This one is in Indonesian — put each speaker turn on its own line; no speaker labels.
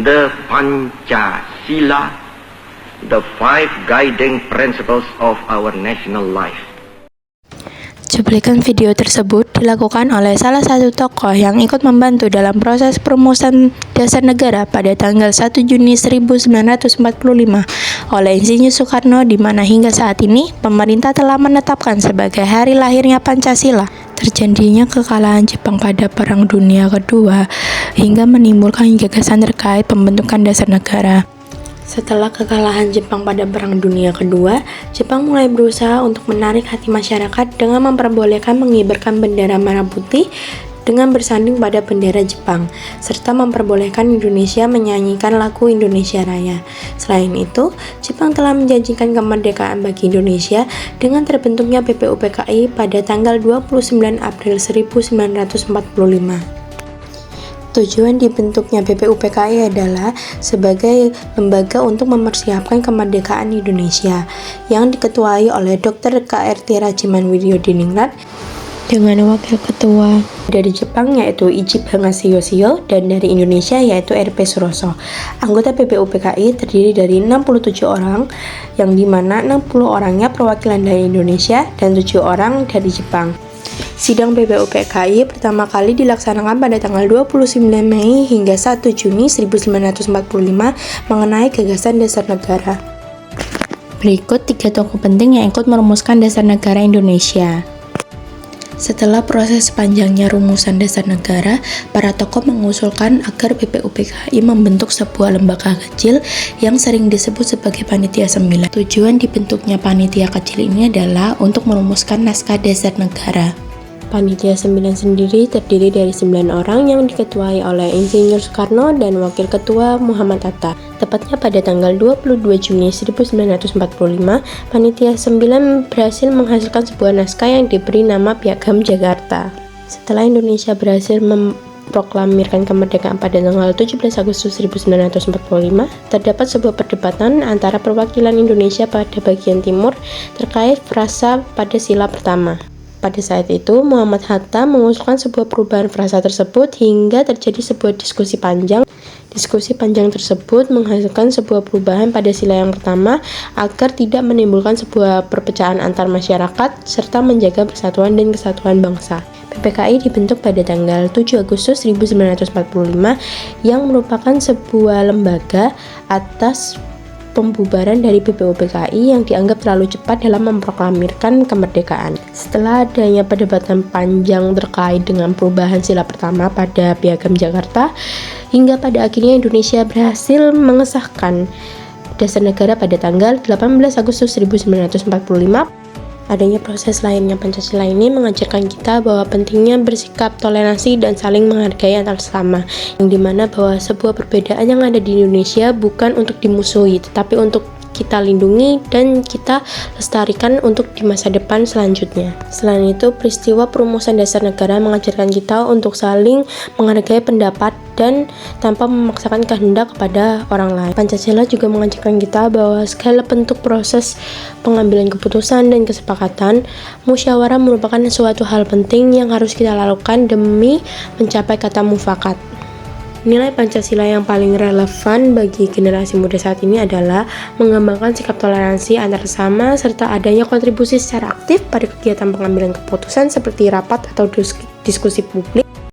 the Pancasila, the five guiding principles of our national life.
Cuplikan video tersebut dilakukan oleh salah satu tokoh yang ikut membantu dalam proses perumusan dasar negara pada tanggal 1 Juni 1945 oleh Insinyur Soekarno, di mana hingga saat ini pemerintah telah menetapkan sebagai hari lahirnya Pancasila. Terjadinya kekalahan Jepang pada Perang Dunia Kedua hingga menimbulkan gagasan terkait pembentukan dasar negara. Setelah kekalahan Jepang pada Perang Dunia Kedua, Jepang mulai berusaha untuk menarik hati masyarakat dengan memperbolehkan mengibarkan bendera merah putih dengan bersanding pada bendera Jepang, serta memperbolehkan Indonesia menyanyikan lagu Indonesia Raya. Selain itu, Jepang telah menjanjikan kemerdekaan bagi Indonesia dengan terbentuknya BPUPKI pada tanggal 29 April 1945. Tujuan dibentuknya BPUPKI adalah sebagai lembaga untuk mempersiapkan kemerdekaan Indonesia yang diketuai oleh Dr. K.R.T. Rajiman Widyodiningrat dengan wakil ketua dari Jepang yaitu Ichi Bangasio dan dari Indonesia yaitu R.P. Suroso. Anggota BPUPKI terdiri dari 67 orang, yang dimana 60 orangnya perwakilan dari Indonesia dan 7 orang dari Jepang. Sidang BPUPKI pertama kali dilaksanakan pada tanggal 29 Mei hingga 1 Juni 1945 mengenai gagasan dasar negara. Berikut 3 tokoh penting yang ikut merumuskan dasar negara Indonesia. Setelah proses panjangnya rumusan dasar negara, para tokoh mengusulkan agar BPUPKI membentuk sebuah lembaga kecil yang sering disebut sebagai Panitia 9. Tujuan dibentuknya panitia kecil ini adalah untuk merumuskan naskah dasar negara. Panitia 9 sendiri terdiri dari 9 orang yang diketuai oleh Insinyur Soekarno dan Wakil Ketua Muhammad Hatta. Tepatnya pada tanggal 22 Juni 1945, Panitia 9 berhasil menghasilkan sebuah naskah yang diberi nama Piagam Jakarta. Setelah Indonesia berhasil memproklamirkan kemerdekaan pada tanggal 17 Agustus 1945, terdapat sebuah perdebatan antara perwakilan Indonesia pada bagian timur terkait frasa pada sila pertama. Pada saat itu, Muhammad Hatta mengusulkan sebuah perubahan frasa tersebut hingga terjadi sebuah diskusi panjang. Diskusi panjang tersebut menghasilkan sebuah perubahan pada sila yang pertama agar tidak menimbulkan sebuah perpecahan antar masyarakat serta menjaga persatuan dan kesatuan bangsa. PPKI dibentuk pada tanggal 7 Agustus 1945 yang merupakan sebuah lembaga atas pembubaran dari BPUPKI yang dianggap terlalu cepat dalam memproklamirkan kemerdekaan. Setelah adanya perdebatan panjang terkait dengan perubahan sila pertama pada Piagam Jakarta, hingga pada akhirnya Indonesia berhasil mengesahkan dasar negara pada tanggal 18 Agustus 1945. Adanya proses lahirnya Pancasila ini mengajarkan kita bahwa pentingnya bersikap toleransi dan saling menghargai antar sesama, yang dimana bahwa sebuah perbedaan yang ada di Indonesia bukan untuk dimusuhi, tetapi untuk kita lindungi dan kita lestarikan untuk di masa depan selanjutnya. Selain itu, peristiwa perumusan dasar negara mengajarkan kita untuk saling menghargai pendapat dan tanpa memaksakan kehendak kepada orang lain. Pancasila juga mengajarkan kita bahwa segala bentuk proses pengambilan keputusan dan kesepakatan, musyawarah merupakan suatu hal penting yang harus kita lakukan demi mencapai kata mufakat. Nilai Pancasila yang paling relevan bagi generasi muda saat ini adalah mengembangkan sikap toleransi antar sesama serta adanya kontribusi secara aktif pada kegiatan pengambilan keputusan seperti rapat atau diskusi publik